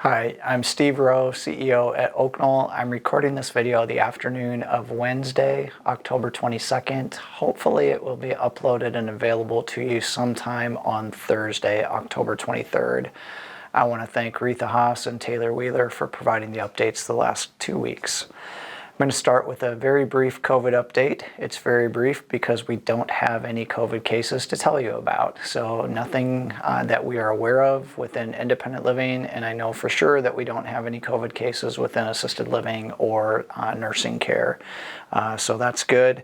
Hi, I'm Steve Rowe, CEO at Oaknoll. I'm recording this video the afternoon of Wednesday, October 22nd. Hopefully it will be uploaded and available to you sometime on Thursday, October 23rd. I want to thank Retha Haas and Taylor Wheeler for providing the updates the last 2 weeks. I'm going to start with a very brief COVID update. It's very brief because we don't have any COVID cases to tell you about. So nothing that we are aware of within independent living, and I know for sure that we don't have any COVID cases within assisted living or nursing care. So that's good.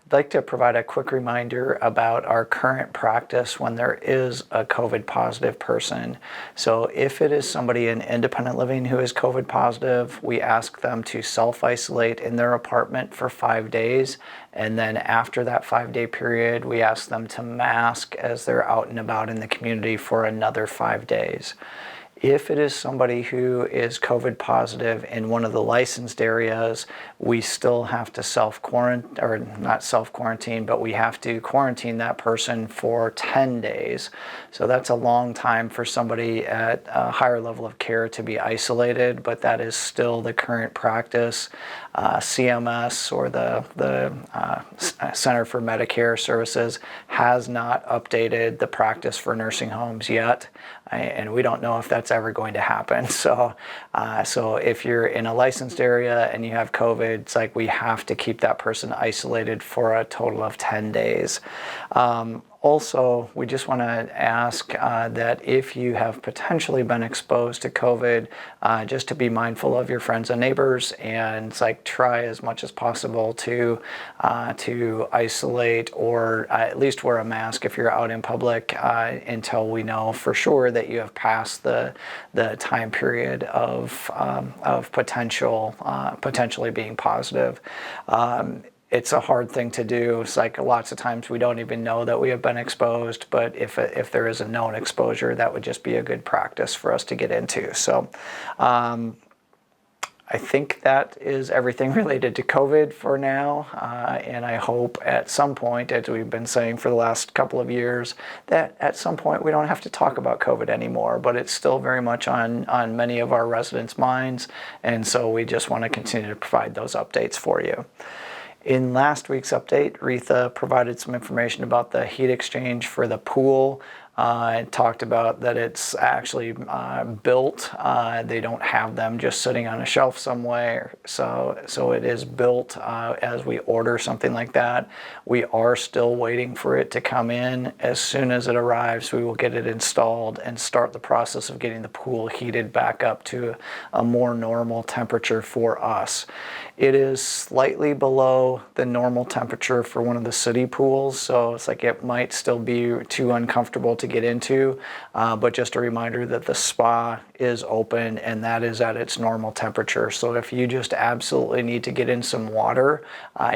I'd like to provide a quick reminder about our current practice when there is a COVID positive person. So if it is somebody in independent living who is COVID positive, we ask them to self-isolate in their apartment for 5 days. And then after that 5-day period, we ask them to mask as they're out and about in the community for another 5 days. If it is somebody who is COVID positive in one of the licensed areas, we still have to self-quarantine, or not self-quarantine, but we have to quarantine that person for 10 days. So that's a long time for somebody at a higher level of care to be isolated, but that is still the current practice. CMS, or the Center for Medicare Services, has not updated the practice for nursing homes yet, and we don't know if that's ever going to happen. So if you're in a licensed area and you have COVID, it's like we have to keep that person isolated for a total of 10 days. Also, we just want to ask that if you have potentially been exposed to COVID, just to be mindful of your friends and neighbors, and it's like try as much as possible to isolate, or at least wear a mask if you're out in public until we know for sure that you have passed the time period of potentially being positive. It's a hard thing to do. It's like lots of times we don't even know that we have been exposed, but if there is a known exposure, that would just be a good practice for us to get into. So I think that is everything related to COVID for now, and I hope at some point, as we've been saying for the last couple of years, that at some point we don't have to talk about COVID anymore, but it's still very much on many of our residents' minds, and so we just want to continue to provide those updates for you. In last week's update, Retha provided some information about the heat exchange for the pool. It talked about that it's actually built. They don't have them just sitting on a shelf somewhere. So it is built as we order something like that. We are still waiting for it to come in. As soon as it arrives, we will get it installed and start the process of getting the pool heated back up to a more normal temperature for us. It is slightly below the normal temperature for one of the city pools, so it's like it might still be too uncomfortable to get into, but just a reminder that the spa is open and that is at its normal temperature. So if you just absolutely need to get in some water,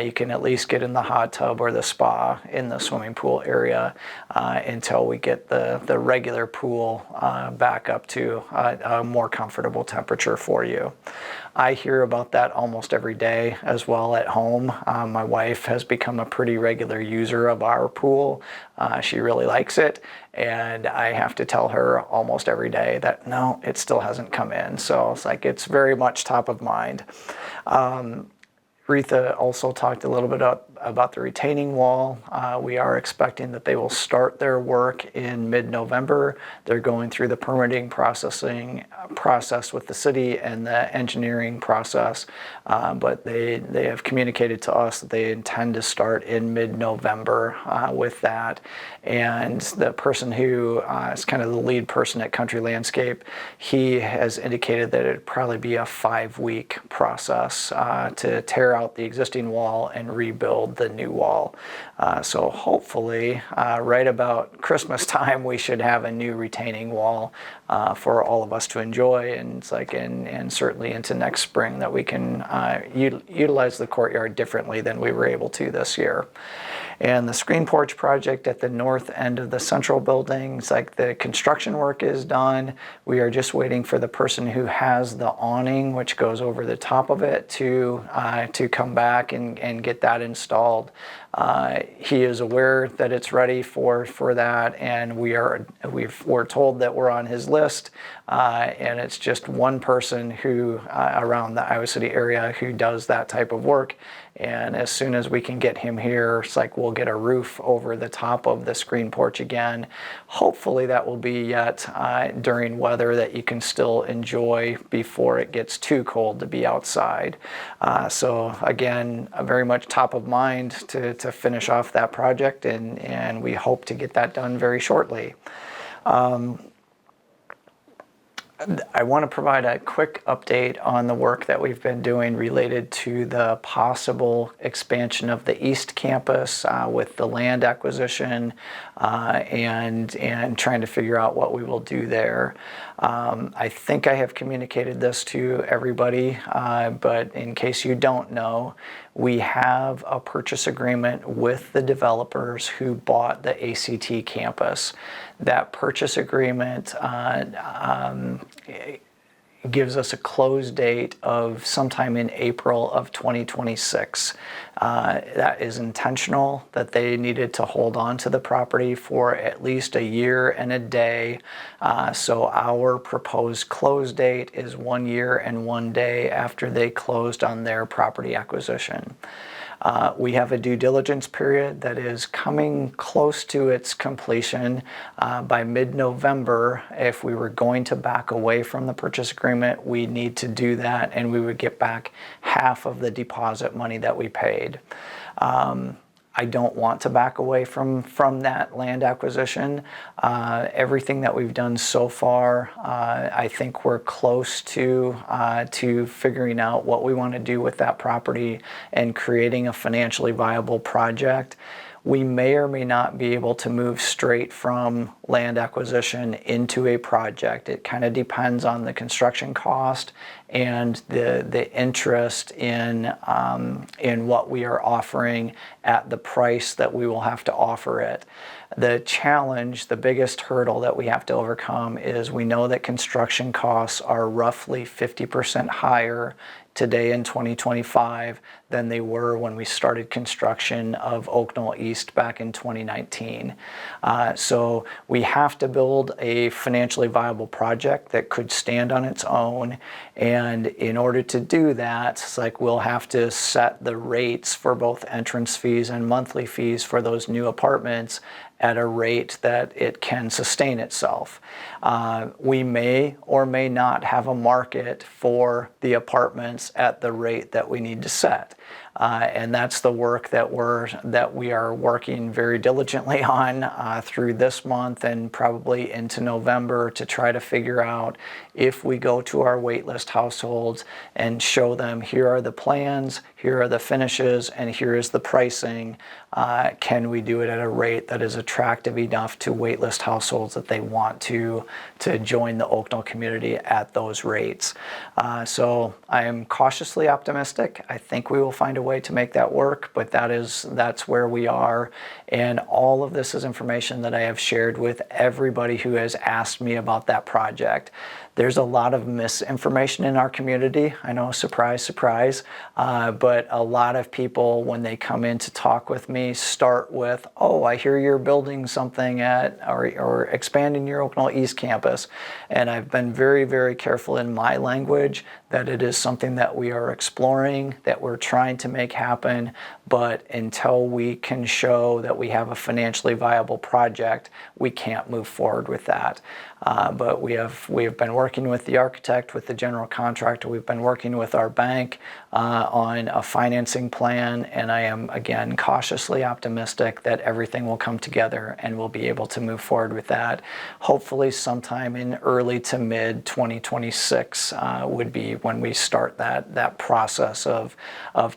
you can at least get in the hot tub or the spa in the swimming pool area until we get the regular pool back up to a more comfortable temperature for you. I hear about that almost every day as well at home. My wife has become a pretty regular user of our pool. She really likes it, and I have to tell her almost every day that no, it still hasn't come in. So it's like it's very much top of mind. Retha also talked a little bit about the retaining wall. We are expecting that they will start their work in mid-November. They're going through the permitting process with the city and the engineering process, but they have communicated to us that they intend to start in mid-November with that. And the person who is kind of the lead person at Country Landscape, he has indicated that it'd probably be a 5-week process to tear out the existing wall and rebuild the new wall. So hopefully right about Christmas time we should have a new retaining wall for all of us to enjoy, and it's like and certainly into next spring that we can utilize the courtyard differently than we were able to this year. And the screen porch project at the north end of the central building, it's like the construction work is done. We are just waiting for the person who has the awning, which goes over the top of it, to come back and get that installed. He is aware that it's ready for that, and we're told that we're on his list. and it's just one person who around the Iowa City area who does that type of work. And as soon as we can get him here, it's like we'll get a roof over the top of the screen porch again. Hopefully that will be yet during weather that you can still enjoy before it gets too cold to be outside. So again, very much top of mind to finish off that project, and we hope to get that done very shortly. I want to provide a quick update on the work that we've been doing related to the possible expansion of the East Campus with the land acquisition and trying to figure out what we will do there. I think I have communicated this to everybody, but in case you don't know, we have a purchase agreement with the developers who bought the ACT campus. That purchase agreement gives us a close date of sometime in April of 2026. That is intentional, that they needed to hold on to the property for at least a year and a day. So our proposed close date is 1 year and 1 day after they closed on their property acquisition. We have a due diligence period that is coming close to its completion. By mid-November, if we were going to back away from the purchase agreement, we need to do that, and we would get back half of the deposit money that we paid. I don't want to back away from that land acquisition. Everything that we've done so far, I think we're close to figuring out what we want to do with that property and creating a financially viable project. We may or may not be able to move straight from land acquisition into a project. It kind of depends on the construction cost and the interest in what we are offering at the price that we will have to offer it. The challenge, the biggest hurdle that we have to overcome is we know that construction costs are roughly 50% higher today in 2025 than they were when we started construction of Oaknoll East back in 2019. So we have to build a financially viable project that could stand on its own, and in order to do that, it's like we'll have to set the rates for both entrance fees and monthly fees for those new apartments at a rate that it can sustain itself. We may or may not have a market for the apartments at the rate that we need to set. And that's the work that we are working very diligently on through this month and probably into November to try to figure out if we go to our waitlist households and show them here are the plans, here are the finishes, and here is the pricing. Can we do it at a rate that is attractive enough to waitlist households that they want to join the Oaknoll community at those rates? So I am cautiously optimistic. I think we will find a way to make that work, but that's where we are. And all of this is information that I have shared with everybody who has asked me about that project. There's a lot of misinformation in our community. I know, surprise, surprise, but a lot of people, when they come in to talk with me, start with, oh, I hear you're building something or expanding your Oaknoll East campus. And I've been very, very careful in my language that it is something that we are exploring, that we're trying to make happen, but until we can show that we have a financially viable project, we can't move forward with that. But we have been working with the architect, with the general contractor. We've been working with our bank on a financing plan, and I am, again, cautiously optimistic that everything will come together and we'll be able to move forward with that. Hopefully sometime in early to mid 2026 would be when we start that process of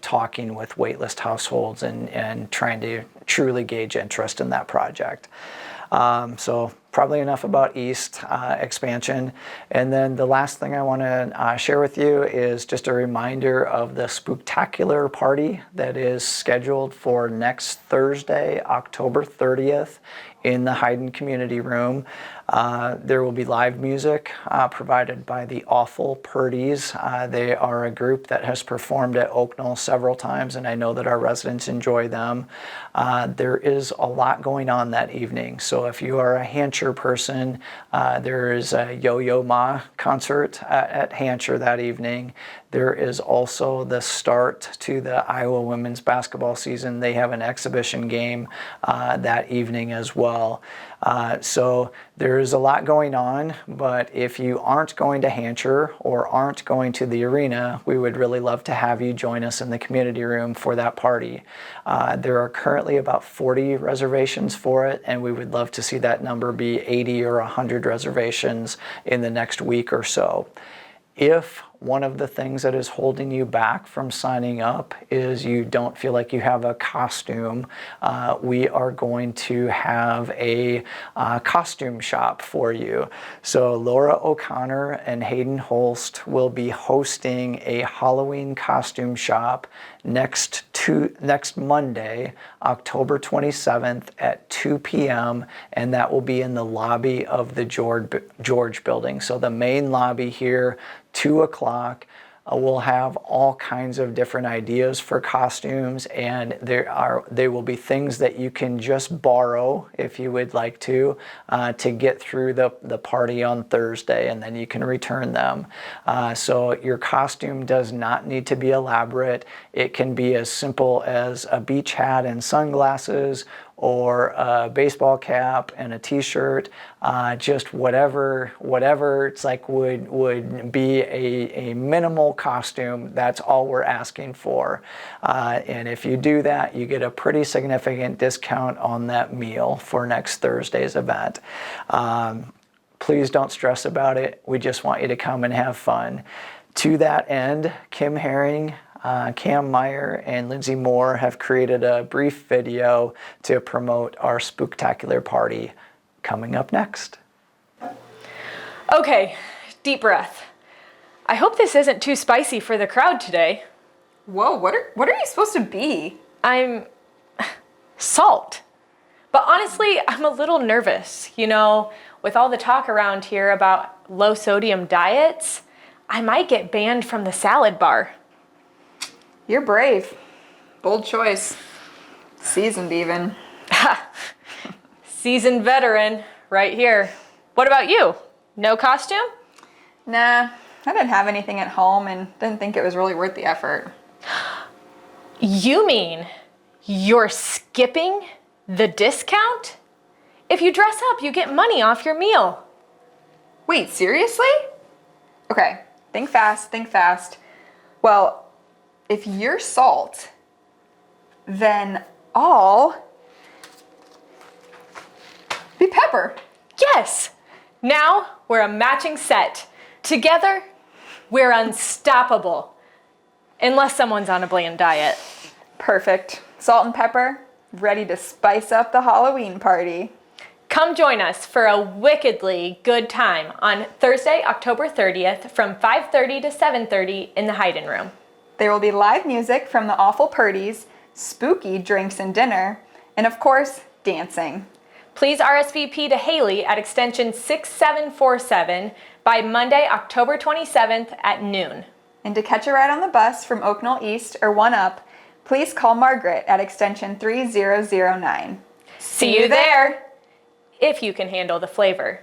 talking with waitlist households and trying to truly gauge interest in that project. So probably enough about East expansion. And then the last thing I want to share with you is just a reminder of the spooktacular party that is scheduled for next Thursday, October 30th, in the Hayden Community Room. There will be live music provided by the Awful Purdies. They are a group that has performed at Oaknoll several times, and I know that our residents enjoy them. There is a lot going on that evening, so if you are a hand Hansher person. There is a Yo-Yo Ma concert at Hansher that evening. There is also the start to the Iowa women's basketball season. They have an exhibition game that evening as well. So there's a lot going on, but if you aren't going to Hansher or aren't going to the arena, we would really love to have you join us in the community room for that party. There are currently about 40 reservations for it, and we would love to see that number be 80 or 100 reservations in the next week or so. If one of the things that is holding you back from signing up is you don't feel like you have a costume, we are going to have a costume shop for you. So Laura O'Connor and Hayden Holst will be hosting a Halloween costume shop next Monday, October 27th at 2 p.m. and that will be in the lobby of the George building. So the main lobby here, 2 o'clock. We'll have all kinds of different ideas for costumes, and there will be things that you can just borrow if you would like to get through the party on Thursday, and then you can return them. So your costume does not need to be elaborate. It can be as simple as a beach hat and sunglasses, or a baseball cap and a t-shirt, just whatever it's like would be a minimal costume. That's all we're asking for. And if you do that, you get a pretty significant discount on that meal for next Thursday's event. Please don't stress about it. We just want you to come and have fun. To that end, Kim Herring, Cam Meyer, and Lindsay Moore have created a brief video to promote our spooktacular party coming up next. Okay, deep breath. I hope this isn't too spicy for the crowd today. Whoa, what are you supposed to be? I'm salt. But honestly, I'm a little nervous. You know, with all the talk around here about low sodium diets, I might get banned from the salad bar. You're brave. Bold choice. Seasoned even. Seasoned veteran right here. What about you? No costume? Nah, I didn't have anything at home and didn't think it was really worth the effort. You mean you're skipping the discount? If you dress up, you get money off your meal. Wait, seriously? Okay, think fast. Well, if you're salt, then I'll be pepper. Yes! Now we're a matching set. Together, we're unstoppable. Unless someone's on a bland diet. Perfect. Salt and pepper, ready to spice up the Halloween party. Come join us for a wickedly good time on Thursday, October 30th from 5:30 to 7:30 in the Hayden Room. There will be live music from the Awful Purdies, spooky drinks and dinner, and of course, dancing. Please RSVP to Haley at extension 6747 by Monday, October 27th at noon. And to catch a ride on the bus from Oaknoll East or 1UP, please call Margaret at extension 3009. See you there! If you can handle the flavor.